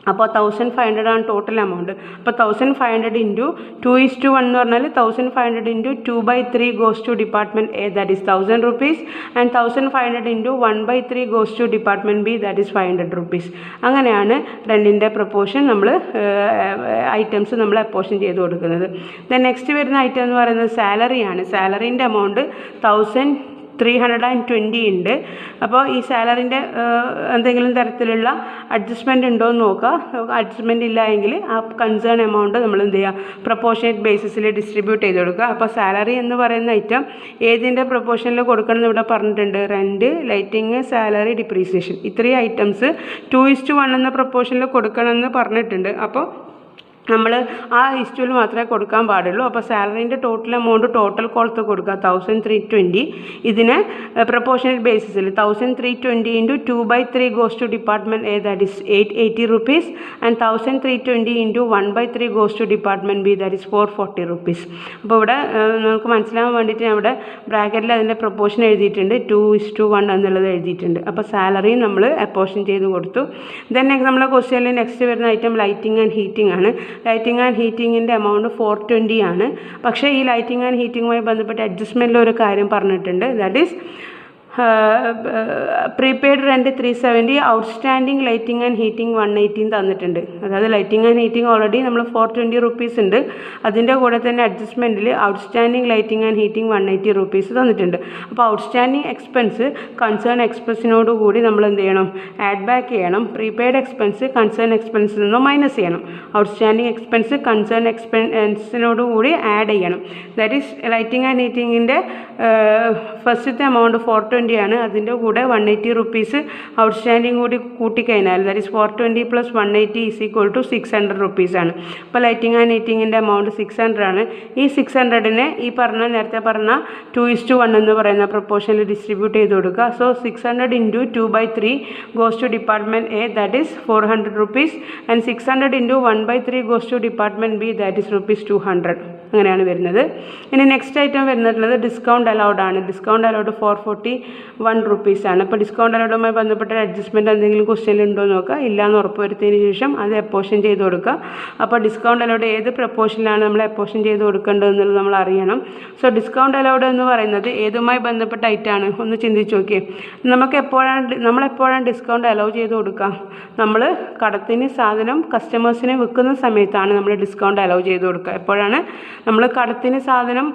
അപ്പോൾ 1500 ആണ് ടോട്ടൽ എമൗണ്ട്. അപ്പോൾ 1500 ഇൻറ്റു 2:1 എന്ന് പറഞ്ഞാൽ 1500 into 2/3 goes to department A, that is 1000 rupees, and 1500 into 1/3 goes to department B, that is 500 rupees. അങ്ങനെയാണ് റെൻറ്റിൻ്റെ പ്രപ്പോർഷൻ നമ്മൾ ഐറ്റംസ് നമ്മൾ അപ്പോർഷൻ ചെയ്ത് കൊടുക്കുന്നത്. ദെൻ നെക്സ്റ്റ് വരുന്ന ഐറ്റം എന്ന് പറയുന്നത് സാലറിയാണ്. സാലറീൻ്റെ എമൗണ്ട് 1320 ഉണ്ട്. അപ്പോൾ ഈ സാലറിൻ്റെ എന്തെങ്കിലും തരത്തിലുള്ള അഡ്ജസ്റ്റ്മെൻറ്റ് ഉണ്ടോ എന്ന് നോക്കുക. അഡ്ജസ്റ്റ്മെൻറ്റ് ഇല്ല എങ്കിൽ ആ കൺസേൺ എമൗണ്ട് നമ്മൾ എന്ത് ചെയ്യുക, പ്രപ്പോർഷനേറ്റ് ബേസിസിൽ ഡിസ്ട്രിബ്യൂട്ട് ചെയ്ത് കൊടുക്കുക. അപ്പോൾ സാലറി എന്ന് പറയുന്ന ഐറ്റം ഏതിൻ്റെ പ്രപ്പോർഷനിൽ കൊടുക്കണം എന്ന് ഇവിടെ പറഞ്ഞിട്ടുണ്ട്. റെൻറ്റ്, ലൈറ്റിങ്, സാലറി, ഡിപ്രീസിയേഷൻ, ഇത്രയും ഐറ്റംസ് 2:1 എന്ന പ്രപ്പോർഷനിൽ കൊടുക്കണമെന്ന് പറഞ്ഞിട്ടുണ്ട്. അപ്പോൾ നമ്മൾ ആ ഇസ്റ്റുവിൽ മാത്രമേ കൊടുക്കാൻ പാടുള്ളൂ. അപ്പോൾ സാലറീൻ്റെ ടോട്ടൽ എമൗണ്ട് ടോട്ടൽ കോളത്ത് കൊടുക്കുക 1320. ഇതിനെ പ്രപ്പോർഷനൽ ബേസിസിൽ 1320 into 2/3 goes to department A, that is 880 rupees, and 1320 into 1/3 goes to department B, that is 440 rupees. അപ്പോൾ ഇവിടെ നമുക്ക് മനസ്സിലാകാൻ വേണ്ടിയിട്ട് ഞാൻ ഇവിടെ ബ്രാക്കറ്റിൽ അതിൻ്റെ പ്രപ്പോർഷൻ എഴുതിയിട്ടുണ്ട്, 2:1 എന്നുള്ളത് എഴുതിയിട്ടുണ്ട്. അപ്പോൾ സാലറി നമ്മൾ അപ്പോർഷൻ ചെയ്ത് കൊടുത്തു. ദെൻ നമ്മളെ ക്വസ്റ്റ്യനിൽ നെക്സ്റ്റ് വരുന്ന ഐറ്റം ലൈറ്റിംഗ് ആൻഡ് ഹീറ്റിംഗ് ആണ്. ലൈറ്റിംഗ് ആൻഡ് ഹീറ്റിങ്ങിൻ്റെ എമൗണ്ട് 420 ആണ്. പക്ഷേ ഈ ലൈറ്റിംഗ് ആൻഡ് ഹീറ്റിങ്ങുമായി ബന്ധപ്പെട്ട് അഡ്ജസ്റ്റ്മെൻറ്റിൽ ഒരു കാര്യം പറഞ്ഞിട്ടുണ്ട്, that is prepaid rent 370, outstanding lighting and heating 180 തന്നിട്ടുണ്ട്. അതായത് ലൈറ്റിംഗ് ആൻഡ് ഹീറ്റിംഗ് ഓൾറെഡി നമ്മൾ 420 rupees ഉണ്ട്. അതിൻ്റെ കൂടെ തന്നെ അഡ്ജസ്റ്റ്മെൻറ്റിൽ outstanding lighting and heating 180 rupees തന്നിട്ടുണ്ട്. അപ്പോൾ ഔട്ട്സ്റ്റാൻഡിങ് എക്സ്പെൻസ് കൺസേൺ എക്സ്പെൻസിനോട് കൂടി നമ്മൾ എന്ത് ചെയ്യണം, ആഡ് ബാക്ക് ചെയ്യണം. പ്രീപെയ്ഡ് എക്സ്പെൻസ് കൺസേൺ എക്സ്പെൻസിൽ നിന്നും മൈനസ് ചെയ്യണം. ഔട്ട്സ്റ്റാൻഡിങ് എക്സ്പെൻസ് കൺസേൺ എക്സ്പെൻസിനോട് കൂടി ആഡ് ചെയ്യണം. ദാറ്റ് ഈസ് ലൈറ്റിംഗ് ആൻഡ് ഹീറ്റിങ്ങിൻ്റെ ഫസ്റ്റത്തെ എമൗണ്ട് 420 ആണ്. അതിൻ്റെ കൂടെ 180 rupees ഔട്ട്സ്റ്റാൻഡിങ് കൂടി കൂട്ടിക്കഴിഞ്ഞാൽ ദാറ്റ് ഈസ് 420 + 180 = 600 rupees ആണ്. അപ്പോൾ ലൈറ്റിംഗ് ആൻഡ് ഹീറ്റിങ്ങിൻ്റെ എമൗണ്ട് 600 ആണ്. ഈ 600നെ ഈ നേരത്തെ പറഞ്ഞ 2:1 എന്ന് പറയുന്ന പ്രപ്പോർഷനിൽ ഡിസ്ട്രിബ്യൂട്ട് ചെയ്ത് കൊടുക്കുക. So 600 into 2/3 goes to department A, that is 400 rupees, and 600 into 1/3 goes to department B, that is rupees 200. അങ്ങനെയാണ് വരുന്നത്. ഇനി നെക്സ്റ്റ് ഐറ്റം വരുന്നുള്ളത് ഡിസ്കൗണ്ട് അലൗഡ് ആണ്. ഡിസ്കൗണ്ട് അലൗഡ് 441 റുപ്പീസാണ്. അപ്പോൾ ഡിസ്കൗണ്ട് അലൗഡുമായി ബന്ധപ്പെട്ട അഡ്ജസ്റ്റ്മെൻറ്റ് എന്തെങ്കിലും ക്വസ്റ്റ്യനിൽ ഉണ്ടോ എന്ന് നോക്കുക. ഇല്ലയെന്ന് ഉറപ്പ് വരുത്തിയതിന് ശേഷം അത് അപ്പോർഷൻ ചെയ്ത് കൊടുക്കുക. അപ്പോൾ ഡിസ്കൗണ്ട് അലൗഡ് ഏത് പ്രപ്പോർഷനിലാണ് നമ്മൾ അപ്പോർഷൻ ചെയ്ത് കൊടുക്കേണ്ടത് എന്നുള്ളത് നമ്മൾ അറിയണം. സോ ഡിസ്കൗണ്ട് അലൗഡ് എന്ന് പറയുന്നത് ഏതുമായി ബന്ധപ്പെട്ട ഐറ്റമാണ് ഒന്ന് ചിന്തിച്ച് നോക്കിയേ. നമ്മളെപ്പോഴാണ് ഡിസ്കൗണ്ട് അലൗ ചെയ്ത് കൊടുക്കുക? നമ്മൾ കടത്തിന് സാധനം കസ്റ്റമേഴ്സിന് വിൽക്കുന്ന സമയത്താണ് നമ്മൾ ഡിസ്കൗണ്ട് അലൗ ചെയ്ത് കൊടുക്കുക. എപ്പോഴാണ് നമ്മൾ കടത്തിന് സാധനം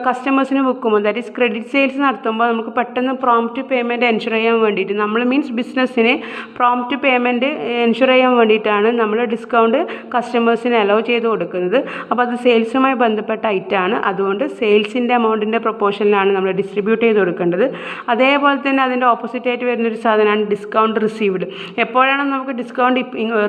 കസ്റ്റമേഴ്സിന് വിൽക്കുമ്പോൾ, ദാറ്റ് ഈസ് ക്രെഡിറ്റ് സെയിൽസ് നടത്തുമ്പോൾ നമുക്ക് പെട്ടെന്ന് പ്രോംപ്റ്റ് പേയ്മെൻറ്റ് എൻഷുർ ചെയ്യാൻ വേണ്ടിയിട്ട്, നമ്മൾ മീൻസ് ബിസിനസ്സിന് പ്രോംപ്റ്റ് പേയ്മെൻറ്റ് എൻഷുർ ചെയ്യാൻ വേണ്ടിയിട്ടാണ് നമ്മൾ ഡിസ്കൗണ്ട് കസ്റ്റമേഴ്സിന് അലൗ ചെയ്ത് കൊടുക്കുന്നത്. അപ്പോൾ അത് സെയിൽസുമായി ബന്ധപ്പെട്ട ഐറ്റമാണ്. അതുകൊണ്ട് സെയിൽസിൻ്റെ എമൗണ്ടിൻ്റെ പ്രൊപ്പോർഷനിലാണ് നമ്മൾ ഡിസ്ട്രിബ്യൂട്ട് ചെയ്ത് കൊടുക്കേണ്ടത്. അതേപോലെ തന്നെ അതിൻ്റെ ഓപ്പോസിറ്റ് ആയിട്ട് വരുന്നൊരു സാധനമാണ് ഡിസ്കൗണ്ട് റിസീവ്ഡ്. എപ്പോഴാണ് നമുക്ക് ഡിസ്കൗണ്ട്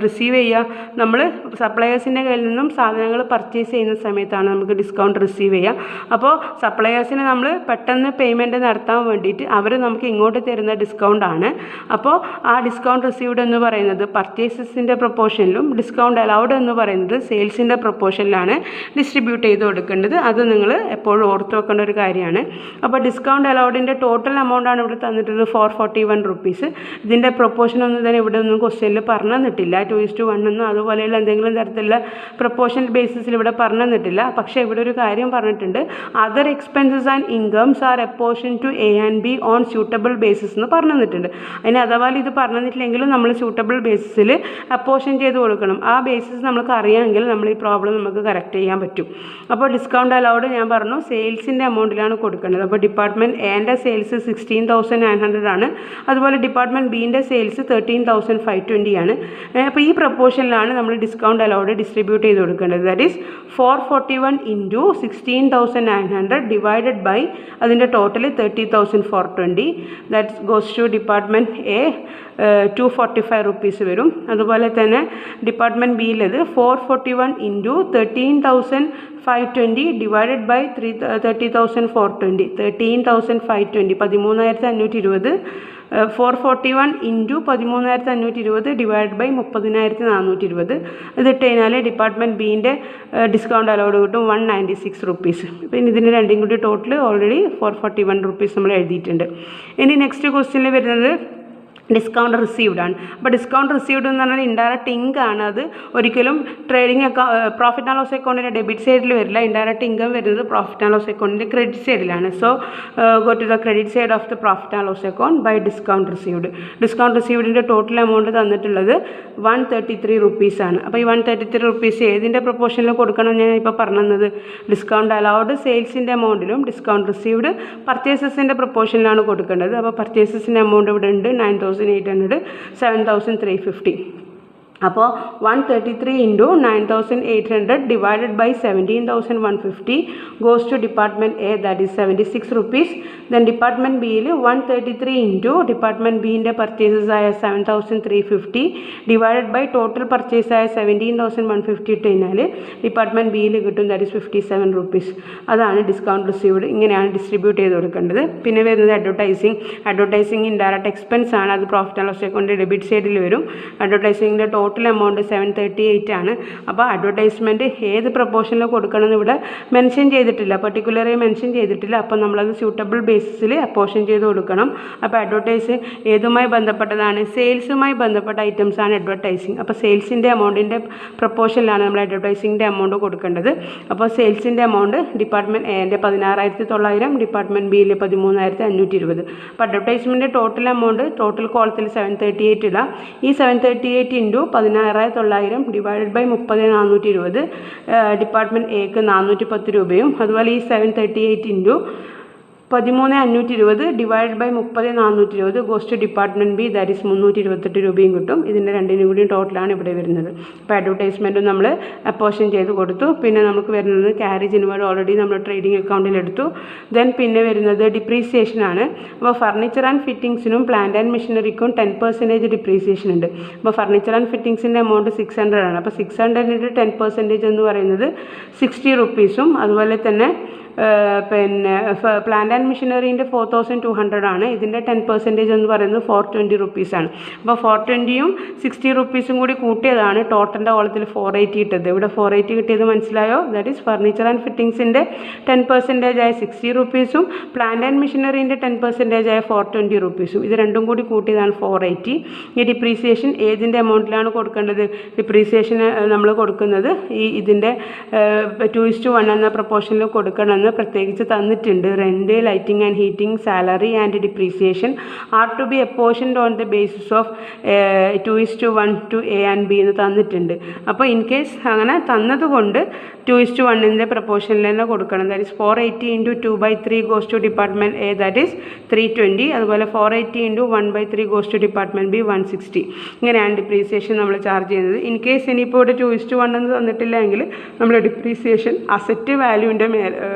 റിസീവ് ചെയ്യുക? നമ്മൾ സപ്ലയേഴ്സിൻ്റെ കയ്യിൽ നിന്നും സാധനങ്ങൾ പർച്ചേസ് ചെയ്യുന്ന സമയത്താണ് നമുക്ക് ഡിസ്കൗണ്ട് റിസീവ് ചെയ്യുക. അപ്പോൾ സപ്ലയേഴ്സിന് നമ്മൾ പെട്ടെന്ന് പേയ്മെൻറ്റ് നടത്താൻ വേണ്ടിയിട്ട് അവർ നമുക്ക് ഇങ്ങോട്ട് തരുന്ന ഡിസ്കൗണ്ടാണ്. അപ്പോൾ ആ ഡിസ്കൗണ്ട് റിസീവ്ഡ് എന്ന് പറയുന്നത് പർച്ചേസസിൻ്റെ പ്രൊപ്പോർഷനിലും ഡിസ്കൗണ്ട് അലൗഡ് എന്ന് പറയുന്നത് സെയിൽസിൻ്റെ പ്രൊപ്പോർഷനിലാണ് ഡിസ്ട്രിബ്യൂട്ട് ചെയ്ത് കൊടുക്കേണ്ടത്. അത് നിങ്ങൾ എപ്പോഴും ഓർത്ത് വെക്കേണ്ട ഒരു കാര്യമാണ്. അപ്പോൾ ഡിസ്കൗണ്ട് അലൗഡിൻ്റെ ടോട്ടൽ എമൗണ്ടാണ് ഇവിടെ തന്നിട്ടുള്ളത് 441 റുപ്പീസ്. ഇതിൻ്റെ പ്രൊപ്പോർഷൻ ഒന്നും തന്നെ ഇവിടെ ഒന്നും ക്വസ്റ്റ്യനിൽ പറഞ്ഞു തന്നിട്ടില്ല. 2:1 എന്നോ അതുപോലെയുള്ള എന്തെങ്കിലും തരത്തിലുള്ള പ്രൊപ്പോർഷൻ ബേസിസിൽ ഇവിടെ പറഞ്ഞു തന്നിട്ടില്ല. പക്ഷേ ഇവിടെ ഒരു കാര്യം പറഞ്ഞിട്ടുണ്ട്, other expenses and incomes are apportion to A and B on suitable basis എന്ന് പറഞ്ഞു തന്നിട്ടുണ്ട്. അതിന് അഥവാ ഇത് പറഞ്ഞു തന്നിട്ടില്ലെങ്കിലും നമ്മൾ സ്യൂട്ടബിൾ ബേസിസിൽ അപ്പോർഷൻ ചെയ്ത് കൊടുക്കണം. ആ ബേസിസ് നമുക്ക് അറിയാമെങ്കിൽ നമ്മൾ ഈ പ്രോബ്ലം നമുക്ക് കറക്റ്റ് ചെയ്യാൻ പറ്റും. അപ്പോൾ ഡിസ്കൗണ്ട് അലൗഡ് ഞാൻ പറഞ്ഞു സെയിൽസിൻ്റെ എമൗണ്ടിലാണ് കൊടുക്കേണ്ടത്. അപ്പോൾ ഡിപ്പാർട്ട്മെൻറ്റ് എൻ്റെ സെയിൽസ് 16,900 ആണ്. അതുപോലെ ഡിപ്പാർട്ട്മെൻറ്റ് ബീൻ്റെ സെയിൽസ് 13,520 ആണ്. അപ്പോൾ ഈ പ്രപ്പോർഷനിലാണ് നമ്മൾ ഡിസ്കൗണ്ട് അലൗഡ് ഡിസ്ട്രിബ്യൂട്ട് ചെയ്ത് കൊടുക്കേണ്ടത്. That is 441 into 16,900 divided by അതിൻ്റെ total 30,420. That goes to department A 245 rupees വരും. അതുപോലെ തന്നെ ഡിപ്പാർട്ട്മെൻറ്റ് ബിയിലത് 441 into 13,520 divided by 30,420. 13,520 13,520. 441 into 13,520 divide by 30,420. ഇതിട്ട് കഴിഞ്ഞാൽ ഡിപ്പാർട്ട്മെൻറ്റ് ബീൻ്റെ ഡിസ്കൗണ്ട് അലൗഡ് കിട്ടും 196 റുപ്പീസ്. പിന്നെ ഇതിൻ്റെ രണ്ടും കൂടി ടോട്ടൽ ഓൾറെഡി 441 റുപ്പീസ് നമ്മൾ എഴുതിയിട്ടുണ്ട്. ഇനി നെക്സ്റ്റ് ക്വസ്റ്റ്യനിൽ വരുന്നത് ഡിസ്കൗണ്ട് റിസീവ്ഡ് ആണ്. അപ്പോൾ ഡിസ്കൗണ്ട് റിസീവ്ഡ് എന്ന് പറഞ്ഞാൽ ഇൻഡയറക്റ്റ് ഇൻകം ആണ്. അത് ഒരിക്കലും ട്രേഡിംഗ് പ്രോഫിറ്റ് ആൻഡ് ലോസ് അക്കൗണ്ടിൻ്റെ ഡെബിറ്റ് സൈഡിൽ വരില്ല. ഇൻഡയറക്റ്റ് ഇൻകം വരുന്നത് പ്രോഫിറ്റ് ആൻഡ് ലോസ് അക്കൗണ്ടിൻ്റെ ക്രെഡിറ്റ് സൈഡിലാണ്. So go to the credit side of the profit and loss account by discount received. Discount റിസീവ്ഡിൻ്റെ ടോട്ടൽ എമൗണ്ട് തന്നിട്ടുള്ളത് 133 റുപ്പീസാണ്. അപ്പോൾ ഈ 133 റുപ്പീസ് ഏതിൻ്റെ പ്രൊപ്പോർഷനിൽ കൊടുക്കണം ഞാൻ ഇപ്പോൾ പറഞ്ഞത്? ഡിസ്കൗണ്ട് അലൗഡ് സെയിൽസിൻ്റെ എമൗണ്ടിലും ഡിസ്കൗണ്ട് റിസീവ്ഡ് പർച്ചേസസിൻ്റെ പ്രൊപ്പോർഷനിലാണ് കൊടുക്കേണ്ടത്. അപ്പോൾ പർച്ചേസസിൻ്റെ എമൗണ്ട് ഇവിടെ ഉണ്ട് 9,800, 7,350. അപ്പോൾ 133 into 9,800 divided by 17,150 goes to department A, that is 76 rupees. Then department ബിയിൽ 133 ഇൻറ്റു ഡിപ്പാർട്ട്മെൻറ്റ് ബീൻ്റെ പർച്ചേസസ് ആയ 7,350 ഡിവൈഡഡ് ബൈ ടോട്ടൽ പർച്ചേസ് ആയ 17,150 ഇട്ട് കഴിഞ്ഞാൽ ഡിപ്പാർട്ട്മെൻറ്റ് ബിയിൽ കിട്ടും, ദാറ്റ് ഈസ് 57 റുപ്പീസ്. അതാണ് ഡിസ്കൗണ്ട് റിസീവ്ഡ്. ഇങ്ങനെയാണ് ഡിസ്ട്രിബ്യൂട്ട് ചെയ്ത് കൊടുക്കേണ്ടത്. പിന്നെ വരുന്നത് അഡ്വർടൈസിങ് ഇൻഡയറക്റ്റ് എക്സ്പെൻസ് ആണ്. അത് പ്രോഫിറ്റ് ആൻഡ് ലോസ് അക്കൗണ്ടിൻ്റെ ഡെബിറ്റ് സൈഡിൽ വരും. അഡ്വർടൈസിങ്ങിൻ്റെ ടോട്ടൽ എമൗണ്ട് 738 ആണ്. അപ്പോൾ അഡ്വർടൈസ്മെൻറ്റ് ഏത് പ്രൊപ്പോർഷനിൽ കൊടുക്കണമെന്ന് ഇവിടെ മെൻഷൻ ചെയ്തിട്ടില്ല, പെർട്ടിക്കുലറായി മെൻഷൻ ചെയ്തിട്ടില്ല. അപ്പോൾ നമ്മളത് സ്യൂട്ടബിൾ ബേസിസിൽ അപ്പോർഷൻ ചെയ്ത് കൊടുക്കണം. അപ്പോൾ അഡ്വർടൈസിങ് ഏതുമായി ബന്ധപ്പെട്ടതാണ്? സെയിൽസുമായി ബന്ധപ്പെട്ട ഐറ്റംസ് ആണ് അഡ്വർടൈസിങ്. അപ്പോൾ സെയിൽസിൻ്റെ എമൗണ്ടിൻ്റെ പ്രൊപ്പോർഷനിലാണ് നമ്മൾ അഡ്വർടൈസിങ്ങിൻ്റെ എമൗണ്ട് കൊടുക്കേണ്ടത്. അപ്പോൾ സെയിൽസിൻ്റെ എമൗണ്ട് ഡിപ്പാർട്ട്മെൻറ്റ് എൻ്റെ 16,900, ഡിപ്പാർട്ട്മെൻറ്റ് ബിയിൽ 13,520. അപ്പോൾ അഡ്വർടൈസ്മെൻറ്റ് ടോട്ടൽ എമൗണ്ട് ടോട്ടൽ കോളത്തിൽ 738 ഇടാം. ഈ 738 ഇൻറ്റു 16,900 ഡിവൈഡഡ് ബൈ 30,420 ഡിപ്പാർട്ട്മെൻറ്റ് എക്ക് 410 രൂപയും. അതുപോലെ ഈ 738 into 13,520 divide by 30,420 goes to department B, that is 328 രൂപയും കിട്ടും. ഇതിൻ്റെ രണ്ടിനും കൂടി ടോട്ടലാണ് ഇവിടെ വരുന്നത്. അപ്പോൾ അഡ്വർടൈസ്മെൻറ്റും നമ്മൾ അപ്പോർഷൻ ചെയ്ത് കൊടുത്തു. പിന്നെ നമുക്ക് വരുന്നത് ക്യാരേജ് ഇൻവേർഡ് ഓൾറെഡി നമ്മൾ ട്രേഡിംഗ് അക്കൗണ്ടിൽ എടുത്തു. ദെൻ പിന്നെ വരുന്നത് ഡിപ്രീസിയേഷനാണ്. അപ്പോൾ ഫർണിച്ചർ ആൻഡ് ഫിറ്റിങ്സിനും പ്ലാന്റ് ആൻഡ് മെഷീനറിക്കും 10% ഡിപ്രീസിയേഷൻ ഉണ്ട്. അപ്പോൾ ഫർണിച്ചർ ആൻഡ് ഫിറ്റിങ്സിൻ്റെ എമൗണ്ട് 600 ആണ്. അപ്പോൾ 600 10% എന്ന് പറയുന്നത് 60 റുപ്പീസും. അതുപോലെ തന്നെ പിന്നെ പ്ലാന്റ് ആൻഡ് ആൻഡ് മെഷീനറിൻ്റെ 4200 ആണ്. ഇതിൻ്റെ 10% എന്ന് പറയുന്നത് 420 റുപ്പീസാണ്. അപ്പോൾ 420യും 60 റുപ്പീസും കൂടി കൂട്ടിയതാണ് ടോട്ടലിൻ്റെ കോളത്തിൽ 480 കിട്ടിയത്. ഇവിടെ 480 കിട്ടിയത് മനസ്സിലായോ? ദാറ്റ് ഈസ് ഫർണിച്ചർ ആൻഡ് ഫിറ്റിങ്സിൻ്റെ 10% ആയ 60 റുപ്പീസും പ്ലാന്റ് ആൻഡ് മെഷീനറിൻ്റെ 10% ആയ 420 റുപ്പീസും ഇത് രണ്ടും കൂടി കൂട്ടിയതാണ് 480. ഈ ഡിപ്രീസിയേഷൻ ഏതിൻ്റെ എമൗണ്ടിലാണ് കൊടുക്കേണ്ടത്? ഡിപ്രീസിയേഷൻ നമ്മൾ കൊടുക്കുന്നത് ഇതിൻ്റെ 2:1 എന്ന പ്രൊപ്പോർഷനിൽ കൊടുക്കണമെന്ന് പ്രത്യേകിച്ച് തന്നിട്ടുണ്ട്. Rent, lighting and heating, salary and depreciation are to be apportioned on the basis of 2:1 to A and B എന്ന് തന്നിട്ടുണ്ട്. അപ്പോൾ ഇൻ കേസ് അങ്ങനെ തന്നതുകൊണ്ട് 2:1 പ്രൊപ്പോർഷനിൽ തന്നെ കൊടുക്കണം. That is 480 × 2/3 goes to department A, that is 320. അതുപോലെ 480 × 1/3 ഗോസ് ടു ഡിപ്പാർട്ട്മെൻറ്റ് ബി 160. ഇങ്ങനെയാണ് depreciation നമ്മൾ ചാർജ് ചെയ്യുന്നത്. ഇൻ കേസ് ഇനിയിപ്പോൾ ഇവിടെ 2:1 എന്ന് തന്നിട്ടില്ലെങ്കിൽ നമ്മൾ ഡിപ്രീസിയേഷൻ അസറ്റ് വാല്യൂവിൻ്റെ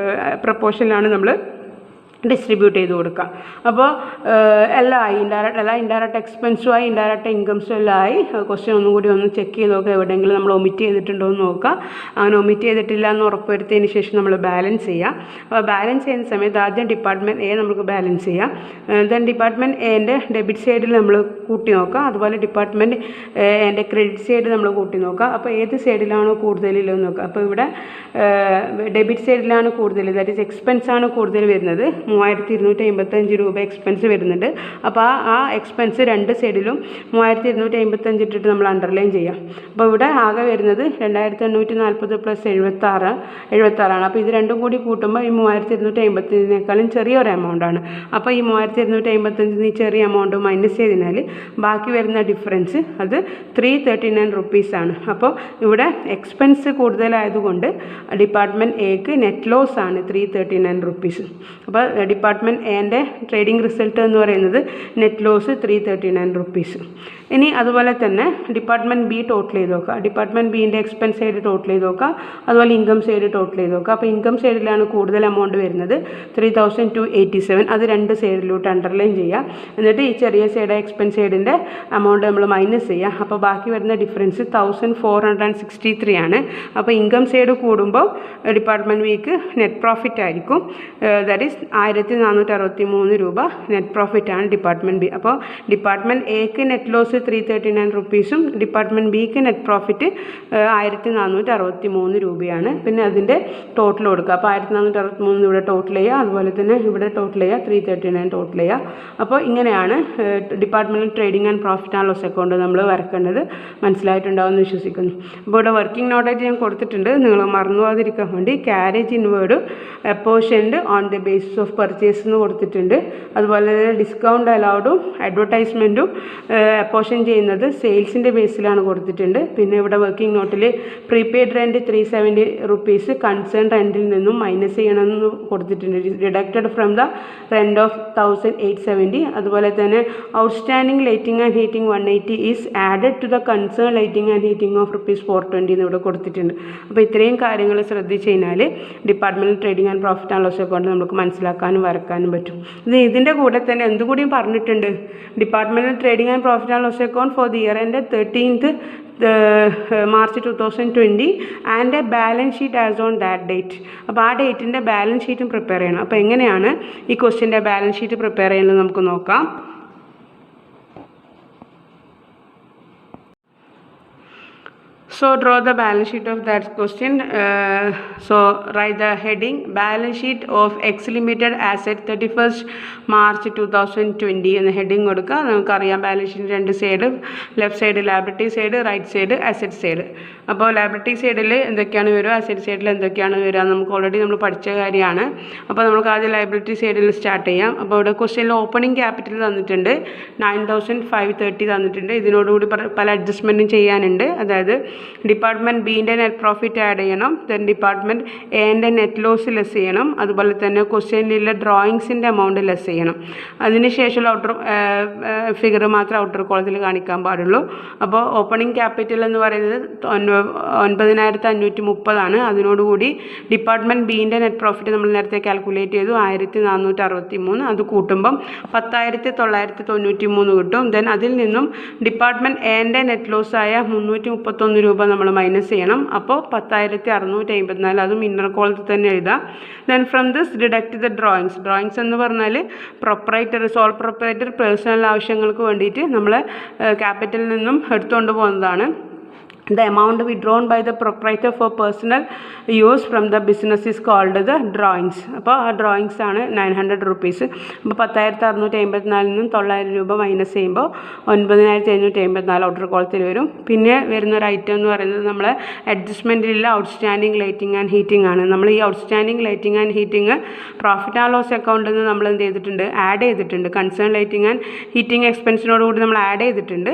പ്രൊപ്പോർഷനിലാണ് നമ്മൾ ഡിസ്ട്രിബ്യൂട്ട് ചെയ്ത് കൊടുക്കുക. അപ്പോൾ എല്ലാം ആയി, ഇൻഡയറക്റ്റ് എക്സ്പെൻസും ആയി, ഇൻഡയറക്റ്റ് ഇൻകംസും എല്ലാം ആയി. ക്വസ്റ്റ്യൻ ഒന്നും കൂടി ഒന്ന് ചെക്ക് ചെയ്ത് നോക്കുക, എവിടെയെങ്കിലും നമ്മൾ ഒമിറ്റ് ചെയ്തിട്ടുണ്ടോ എന്ന് നോക്കുക. അങ്ങനെ ഒമിറ്റ് ചെയ്തിട്ടില്ല എന്ന് ഉറപ്പുവരുത്തിയതിന് ശേഷം നമ്മൾ ബാലൻസ് ചെയ്യുക. അപ്പോൾ ബാലൻസ് ചെയ്യുന്ന സമയത്ത് ആദ്യം ഡിപ്പാർട്ട്മെൻറ്റ് എ നമുക്ക് ബാലൻസ് ചെയ്യാം. ദെൻ ഡിപ്പാർട്ട്മെൻറ്റ് എൻ്റെ ഡെബിറ്റ് സൈഡിൽ നമ്മൾ കൂട്ടി നോക്കുക. അതുപോലെ ഡിപ്പാർട്ട്മെൻറ്റ് എൻ്റെ ക്രെഡിറ്റ് സൈഡ് നമ്മൾ കൂട്ടി നോക്കുക. അപ്പോൾ ഏത് സൈഡിലാണോ കൂടുതലില്ലെന്ന് നോക്കുക. അപ്പോൾ ഇവിടെ ഡെബിറ്റ് സൈഡിലാണ് കൂടുതൽ, ദാറ്റ് ഈസ് എക്സ്പെൻസാണ് കൂടുതൽ വരുന്നത്. 3255 രൂപ എക്സ്പെൻസ് വരുന്നുണ്ട്. അപ്പോൾ ആ എക്സ്പെൻസ് രണ്ട് സൈഡിലും 3255 ഇട്ടിട്ട് നമ്മൾ അണ്ടർലൈൻ ചെയ്യാം. അപ്പോൾ ഇവിടെ ആകെ വരുന്നത് 2840 + 76 അപ്പോൾ ഇത് രണ്ടും കൂടി കൂട്ടുമ്പോൾ ഈ 3255 ചെറിയൊരു എമൗണ്ടാണ്. അപ്പോൾ ഈ 3255 ചെറിയ എമൗണ്ട് മൈനസ് ചെയ്തതിനാൽ ബാക്കി വരുന്ന ഡിഫറൻസ് അത് 339 റുപ്പീസാണ്. അപ്പോൾ ഇവിടെ എക്സ്പെൻസ് കൂടുതലായതുകൊണ്ട് ഡിപ്പാർട്ട്മെൻറ്റ് എക്ക് നെറ്റ് ലോസ് ആണ് 339 റുപ്പീസ്. അപ്പോൾ ഡിപ്പാർട്ട്മെൻറ്റ് എൻ്റെ ട്രേഡിംഗ് റിസൾട്ട് എന്ന് പറയുന്നത് നെറ്റ് ലോസ് 339 റുപ്പീസ്. ഇനി അതുപോലെ തന്നെ ഡിപ്പാർട്ട്മെൻറ്റ് ബി ടോട്ടൽ ചെയ്ത് നോക്കുക. ഡിപ്പാർട്ട്മെൻറ്റ് ബീൻ്റെ എക്സ്പെൻസ് സൈഡ് ടോട്ടൽ ചെയ്ത് നോക്കുക. അതുപോലെ ഇൻകം സൈഡ് ടോട്ടൽ ചെയ്ത് നോക്കുക. അപ്പോൾ ഇൻകം സൈഡിലാണ് കൂടുതൽ എമൗണ്ട് വരുന്നത് 3287. അത് രണ്ട് സൈഡിലോട്ട് അണ്ടർലൈൻ ചെയ്യുക. എന്നിട്ട് ഈ ചെറിയ സൈഡ് എക്സ്പെൻസ് സൈഡിൻ്റെ എമൗണ്ട് നമ്മൾ മൈനസ് ചെയ്യുക. അപ്പോൾ ബാക്കി വരുന്ന ഡിഫറൻസ് 1463 ആണ്. അപ്പോൾ ഇൻകം സൈഡ് കൂടുമ്പോൾ ഡിപ്പാർട്ട്മെൻറ്റ് ബിക്ക് നെറ്റ് പ്രോഫിറ്റ് ആയിരിക്കും. ദാറ്റ് ഈസ് 1463 രൂപ നെറ്റ് പ്രോഫിറ്റാണ് ഡിപ്പാർട്ട്മെൻറ്റ് ബി. അപ്പോൾ ഡിപ്പാർട്ട്മെൻറ്റ് എക്ക് നെറ്റ് ലോസ് 339 റുപ്പീസും ഡിപ്പാർട്ട്മെൻറ്റ് ബിക്ക് നെറ്റ് പ്രോഫിറ്റ് 1463 രൂപയാണ്. പിന്നെ അതിൻ്റെ ടോട്ടൽ കൊടുക്കുക. അപ്പോൾ 1463 ഇവിടെ ടോട്ടൽ ചെയ്യുക. അതുപോലെ തന്നെ ഇവിടെ ടോട്ടൽ ചെയ്യുക, 339 ടോട്ടൽ ചെയ്യുക. അപ്പോൾ ഇങ്ങനെയാണ് departmental trading and profit and loss account നമ്മൾ വരക്കേണ്ടത്. മനസ്സിലായിട്ടുണ്ടാവുമെന്ന് വിശ്വസിക്കുന്നു. അപ്പോൾ ഇവിടെ വർക്കിംഗ് നോട്ടേജ് ഞാൻ കൊടുത്തിട്ടുണ്ട്, നിങ്ങൾ മറന്നു പോകാതിരിക്കാൻ വേണ്ടി. Carriage inward apportioned on the basis of purchase എന്ന് കൊടുത്തിട്ടുണ്ട്. അതുപോലെ തന്നെ ഡിസ്കൗണ്ട് അലൗഡും അഡ്വർടൈസ്മെൻറ്റും അപ്പോർഷൻ ചെയ്യുന്നത് സെയിൽസിൻ്റെ ബേസിലാണ് കൊടുത്തിട്ടുണ്ട്. പിന്നെ ഇവിടെ വർക്കിംഗ് നോട്ടിൽ പ്രീപെയ്ഡ് റെൻറ്റ് 370 റുപ്പീസ് കൺസേൺ റെൻറ്റിൽ നിന്നും മൈനസ് ചെയ്യണമെന്ന് കൊടുത്തിട്ടുണ്ട്. Deducted from the rent of 1870. അതുപോലെ തന്നെ outstanding lighting and heating 180 is added to the concern lighting and heating of ₹420 എന്ന് ഇവിടെ കൊടുത്തിട്ടുണ്ട്. അപ്പോൾ ഇത്രയും കാര്യങ്ങൾ ശ്രദ്ധിച്ച് കഴിഞ്ഞാൽ departmental trading and profit and loss account നമുക്ക് മനസ്സിലാക്കാനും വരക്കാനും പറ്റും. ഇതിൻ്റെ കൂടെ തന്നെ എന്തുകൂടിയും പറഞ്ഞിട്ടുണ്ട്, departmental trading and profit and loss account for the year end 13th March 2020 and A balance sheet as on that date. അപ്പോൾ ആ ഡേറ്റിൻ്റെ ബാലൻസ് ഷീറ്റും പ്രിപ്പയർ ചെയ്യണം. അപ്പോൾ എങ്ങനെയാണ് ഈ ക്വസ്റ്റ്യൻ്റെ ബാലൻസ് ഷീറ്റ് പ്രിപ്പയർ ചെയ്യുന്നത് നമുക്ക് നോക്കാം. So draw the balance sheet of that question. So write the heading balance sheet of X Limited asset 31st March 2020 എന്ന ഹെഡിങ് കൊടുക്കുക. നമുക്കറിയാം ബാലൻസ് ഷീറ്റ് രണ്ട് side, left side liability side, right side asset side. അപ്പോൾ liability സൈഡിൽ എന്തൊക്കെയാണ് വരിക, asset സൈഡിൽ എന്തൊക്കെയാണ് വരിക നമുക്ക് ഓൾറെഡി നമ്മൾ പഠിച്ച കാര്യമാണ്. അപ്പോൾ നമുക്ക് ആദ്യം ലയബിലിറ്റി സൈഡിൽ സ്റ്റാർട്ട് ചെയ്യാം. അപ്പോൾ ഇവിടെ ക്വസ്റ്റ്യനിൽ ഓപ്പണിംഗ് ക്യാപിറ്റൽ തന്നിട്ടുണ്ട് 9530 തന്നിട്ടുണ്ട്. ഇതിനോടുകൂടി പല അഡ്ജസ്റ്റ്മെൻറ്റും ചെയ്യാനുണ്ട്. അതായത് ഡിപ്പാർട്ട്മെൻറ്റ് ബീൻ്റെ നെറ്റ് പ്രോഫിറ്റ് ആഡ് ചെയ്യണം, ദെൻ ഡിപ്പാർട്ട്മെൻറ്റ് എൻ്റെ നെറ്റ് ലോസ് ലെസ് ചെയ്യണം, അതുപോലെ തന്നെ ക്വസ്റ്റ്യനിലുള്ള ഡ്രോയിങ്സിൻ്റെ എമൗണ്ട് ലെസ് ചെയ്യണം. അതിനുശേഷമുള്ള ഔട്ടർ ഫിഗർ മാത്രം ഔട്ടർ കോളത്തിൽ കാണിക്കാൻ പാടുള്ളൂ. അപ്പോൾ ഓപ്പണിംഗ് ക്യാപിറ്റൽ എന്ന് പറയുന്നത് 9530 ആണ്. അതിനോടുകൂടി ഡിപ്പാർട്ട്മെൻറ്റ് ബീൻ്റെ നെറ്റ് പ്രോഫിറ്റ് നമ്മൾ നേരത്തെ കാൽക്കുലേറ്റ് ചെയ്തു 1463. അത് കൂട്ടുമ്പം 10,993 കിട്ടും. ദെൻ അതിൽ നിന്നും ഡിപ്പാർട്ട്മെൻറ്റ് എൻ്റെ നെറ്റ് ലോസ് ആയ 331 രൂപ രൂപ നമ്മൾ മൈനസ് ചെയ്യണം. അപ്പോൾ 10,654 അതും ഇന്നർ കോളത്തിൽ തന്നെ എഴുതാം. Then from this deduct the drawings എന്ന് പറഞ്ഞാൽ സോൾ പ്രൊപ്പറേറ്റർ പേഴ്സണൽ ആവശ്യങ്ങൾക്ക് വേണ്ടിയിട്ട് നമ്മൾ ക്യാപിറ്റലിൽ നിന്നും എടുത്തുകൊണ്ട് പോകുന്നതാണ്. The amount withdrawn by the proprietor for personal use from the business is called the drawings. അപ്പോൾ ആ ഡ്രോയിങ്സ് ആണ് 900 rupees. അപ്പോൾ 10,654 നിന്നും 900 രൂപ മൈനസ് ചെയ്യുമ്പോൾ 9,754 ഔട്ടർ കോളത്തിൽ വരും. പിന്നെ വരുന്നൊരു ഐറ്റം എന്ന് പറയുന്നത് നമ്മളെ അഡ്ജസ്റ്റ്മെൻറ്റിലുള്ള ഔട്ട്സ്റ്റാൻഡിങ് ലൈറ്റിംഗ് ആൻഡ് ഹീറ്റിംഗ് ആണ്. നമ്മൾ ഈ outstanding lighting and heating profit and loss അക്കൗണ്ടിൽ നിന്ന് നമ്മൾ എന്ത് ചെയ്തിട്ടുണ്ട്, ആഡ് ചെയ്തിട്ടുണ്ട്. കൺസേൺ ലൈറ്റിംഗ് ആൻഡ് ഹീറ്റിംഗ് എക്സ്പെൻസിനോട് കൂടി നമ്മൾ ആഡ് ചെയ്തിട്ടുണ്ട്.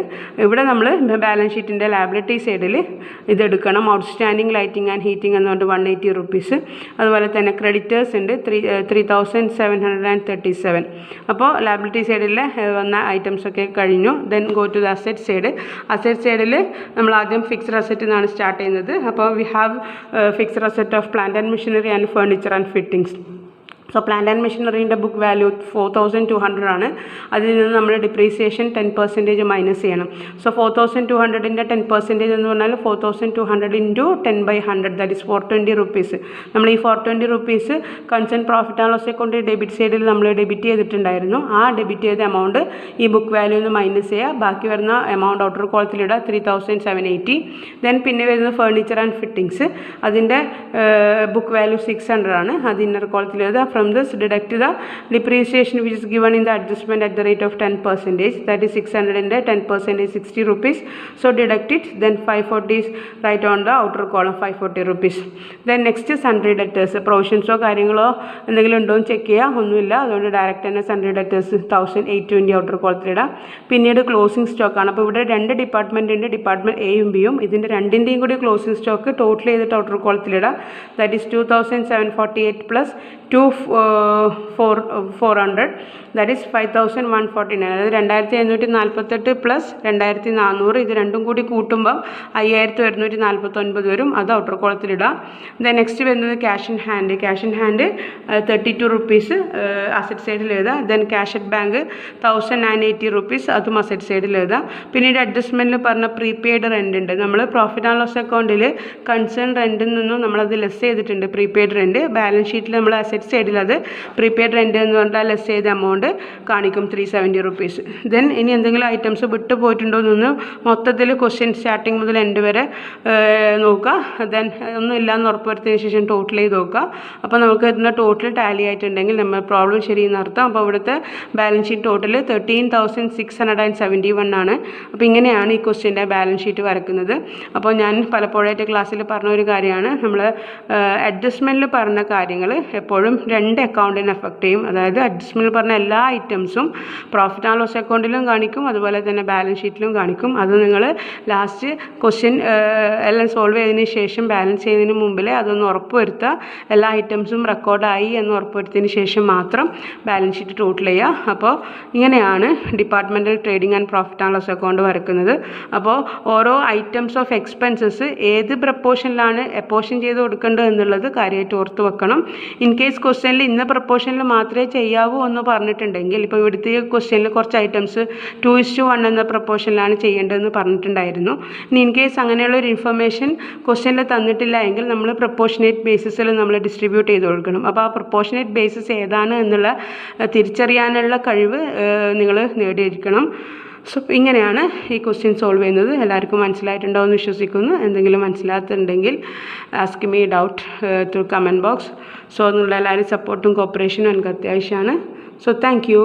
ഇവിടെ നമ്മൾ ബാലൻസ് ഷീറ്റിൻ്റെ ലാബിലിറ്റി സൈഡ് ഇതെടുക്കണം. ഔട്ട്സ്റ്റാൻഡിങ് ലൈറ്റിംഗ് ആൻഡ് ഹീറ്റിംഗ് എന്നുകൊണ്ട് 180 rupees. അതുപോലെ തന്നെ ക്രെഡിറ്റേഴ്സ് ഉണ്ട് 3,737. അപ്പോൾ ലാബിലിറ്റി സൈഡിൽ വന്ന ഐറ്റംസൊക്കെ കഴിഞ്ഞു. Then go to the asset side. Asset സൈഡിൽ നമ്മൾ ആദ്യം ഫിക്സ്ഡ് അസറ്റ് നിന്നാണ് സ്റ്റാർട്ട് ചെയ്യുന്നത്. അപ്പോൾ we have fixed asset of plant and machinery and furniture and fittings. So plant and മെഷീനറിൻ്റെ ബുക്ക് വാല്യൂ 4,200 ആണ്. അതിൽ നിന്ന് നമ്മൾ ഡിപ്രീസിയേഷൻ 10% മൈനസ് ചെയ്യണം. സോ 4,200ൻ്റെ 10% എന്ന് പറഞ്ഞാൽ 4,200 ഇൻറ്റു 10/100 ദാറ്റ് ഇസ് 420 rupees. നമ്മൾ ഈ 420 rupees concern profit and loss account debit സൈഡിൽ നമ്മൾ ഡെബിറ്റ് ചെയ്തിട്ടുണ്ടായിരുന്നു. ആ ഡെബിറ്റ് ചെയ്ത എമൗണ്ട് ഈ ബുക്ക് വാല്യൂ നിന്ന് മൈനസ് ചെയ്യുക. ബാക്കി വരുന്ന എമൗണ്ട് ഔട്ടർ കോളത്തിലിടുക 3,780. ദെൻ പിന്നെ വരുന്ന ഫർണിച്ചർ ആൻഡ് ഫിറ്റിംഗ്സ്, അതിൻ്റെ ബുക്ക് വാല്യൂ 600 ആണ്. അത് inner കോളത്തിലിടുക. From this deduct the depreciation which is given in the adjustment at the rate of 10%, that is 600 in the 10% is 60 rupees. So deduct it. Then 540 is right on the outer column, 540 rupees. Then next is sundry debtors. Provisions or കാര്യങ്ങളോ എന്തെങ്കിലും ഉണ്ടോ എന്ന് check ചെയ്യുക. ഒന്നുമില്ല, അതുകൊണ്ട് direct തന്നെ sundry debtors 1,820 outer കോളത്തിലിടാം. പിന്നീട് closing സ്റ്റോക്കാണ്. അപ്പോൾ ഇവിടെ 2 ഡിപ്പാർട്ട്മെൻറ്റ് ഉണ്ട്, ഡിപ്പാർട്ട്മെൻറ്റ് എയും ബിയും. ഇതിൻ്റെ രണ്ടിൻ്റെയും കൂടി ക്ലോസിംഗ് സ്റ്റോക്ക് ടോട്ടൽ ചെയ്തിട്ട് ഔട്ടർ കോളത്തിലിടാം. That is 2,748 plus 2,400 that is 5,149. അതായത് 2,548 പ്ലസ് 2,400 ഇത് രണ്ടും കൂടി കൂട്ടുമ്പോൾ 5,149 വരും. അത് ഔട്ടർ കോളത്തിലിടാം. ദെൻ നെക്സ്റ്റ് വരുന്നത് cash in hand. Cash in hand 32 rupees asset സൈഡിൽ എഴുതാം. Then cash at bank 1,980 rupees അതും അസറ്റ് സൈഡിൽ എഴുതാം. പിന്നീട് അഡ്ജസ്റ്റ്മെൻറ്റിൽ പറഞ്ഞ പ്രീപെയ്ഡ് റെൻ്റ് ഉണ്ട്. നമ്മൾ പ്രോഫിറ്റ് ആൻഡ് ലോസ് അക്കൗണ്ടിൽ കൺസേൺ റെൻറ്റിൽ നിന്നും നമ്മളത് ലെസ് ചെയ്തിട്ടുണ്ട് പ്രീപെയ്ഡ് റെൻറ്റ്. ബാലൻസ് ഷീറ്റിൽ നമ്മൾ അസറ്റ് സൈഡിൽ അത് പ്രീപെയ്ഡ് റെൻറ്റ് എന്ന് പറഞ്ഞാൽ ലെസ് ചെയ്ത എമൗണ്ട് കാണിക്കും 370 rupees. ദെൻ ഇനി എന്തെങ്കിലും ഐറ്റംസ് വിട്ടു പോയിട്ടുണ്ടോ എന്ന് മൊത്തത്തിൽ ക്വസ്റ്റ്യൻ സ്റ്റാർട്ടിങ് മുതൽ എൻഡ് വരെ നോക്കുക. ദെൻ ഒന്നും ഇല്ലയെന്ന് ഉറപ്പുവരുത്തിയതിന് ശേഷം ടോട്ടൽ ചെയ്ത് നോക്കുക. അപ്പോൾ നമുക്ക് ഇതിൻ്റെ ടോട്ടൽ ടാലി ആയിട്ടുണ്ടെങ്കിൽ നമ്മൾ പ്രോബ്ലം ശരിയെന്ന് അർത്ഥം. അപ്പോൾ ഇവിടുത്തെ ബാലൻസ് ഷീറ്റ് ടോട്ടൽ 13,671 ആണ്. അപ്പോൾ ഇങ്ങനെയാണ് ഈ ക്വസ്റ്റ്യൻ്റെ ബാലൻസ് ഷീറ്റ് വരക്കുന്നത്. അപ്പോൾ ഞാൻ പലപ്പോഴായിട്ട് ക്ലാസ്സിൽ പറഞ്ഞ ഒരു കാര്യമാണ്, നമ്മൾ അഡ്ജസ്റ്റ്മെൻറ്റിൽ പറഞ്ഞ കാര്യങ്ങൾ എപ്പോഴും 2 അക്കൗണ്ടിനെ എഫക്റ്റ് ചെയ്യും. അതായത് അഡ്ജസ്റ്റ്മെൻറ്റിൽ പറഞ്ഞ എല്ലാ ഐറ്റംസും പ്രോഫിറ്റ് ആൻഡ് ലോസ് അക്കൗണ്ടിലും കാണിക്കും, അതുപോലെ തന്നെ ബാലൻസ് ഷീറ്റിലും കാണിക്കും. അത് നിങ്ങൾ ലാസ്റ്റ് ക്വസ്റ്റ്യൻ എല്ലാം സോൾവ് ചെയ്തതിന് ശേഷം ബാലൻസ് ചെയ്യുന്നതിന് മുമ്പിൽ അതൊന്ന് ഉറപ്പ് വരുത്തുക. എല്ലാ ഐറ്റംസും റെക്കോർഡായി എന്ന് ഉറപ്പ് വരുത്തിയതിന് ശേഷം മാത്രം ബാലൻസ് ഷീറ്റ് ടോട്ടൽ ചെയ്യുക. അപ്പോൾ ഇങ്ങനെയാണ് departmental trading and profit and loss account വരക്കുന്നത്. അപ്പോൾ ഓരോ ഐറ്റംസ് ഓഫ് എക്സ്പെൻസസ് ഏത് പ്രപ്പോർഷനിലാണ് അപ്പോർഷൻ ചെയ്ത് കൊടുക്കേണ്ടത് എന്നുള്ളത് കാര്യമായിട്ട് ഓർത്ത് വെക്കണം. ഇൻ കേസ് ക്വസ്റ്റ്യനിൽ ഇന്ന പ്രപ്പോർഷനിൽ മാത്രമേ ചെയ്യാവൂ എന്ന് പറഞ്ഞിട്ടുണ്ടെങ്കിൽ, ഇപ്പോൾ ഇവിടുത്തെ ക്വസ്റ്റ്യനിൽ കുറച്ച് ഐറ്റംസ് 2:1 എന്ന പ്രപ്പോർഷനിലാണ് ചെയ്യേണ്ടതെന്ന് പറഞ്ഞിട്ടുണ്ടായിരുന്നു. ഇനി ഇൻ കേസ് അങ്ങനെയുള്ള ഒരു ഇൻഫർമേഷൻ ക്വസ്റ്റ്യനിൽ തന്നിട്ടില്ല എങ്കിൽ നമ്മൾ പ്രപ്പോർഷനേറ്റ് ബേസിസിൽ നമ്മൾ ഡിസ്ട്രിബ്യൂട്ട് ചെയ്ത് കൊടുക്കണം. അപ്പോൾ ആ പ്രപ്പോർഷനേറ്റ് ബേസിസ് ഏതാണ് എന്നുള്ള തിരിച്ചറിയാനുള്ള കഴിവ് നിങ്ങൾ നേടിയിരിക്കണം. സോ ഇങ്ങനെയാണ് ഈ ക്വസ്റ്റ്യൻ സോൾവ് ചെയ്യുന്നത്. എല്ലാവർക്കും മനസ്സിലായിട്ടുണ്ടാവുമെന്ന് വിശ്വസിക്കുന്നു. എന്തെങ്കിലും മനസ്സിലാത്തുണ്ടെങ്കിൽ ask me doubt through comment box. So നിങ്ങളുടെ എല്ലാവരും സപ്പോർട്ടും കോപ്പറേഷനും എനിക്ക് അത്യാവശ്യമാണ്. So thank U.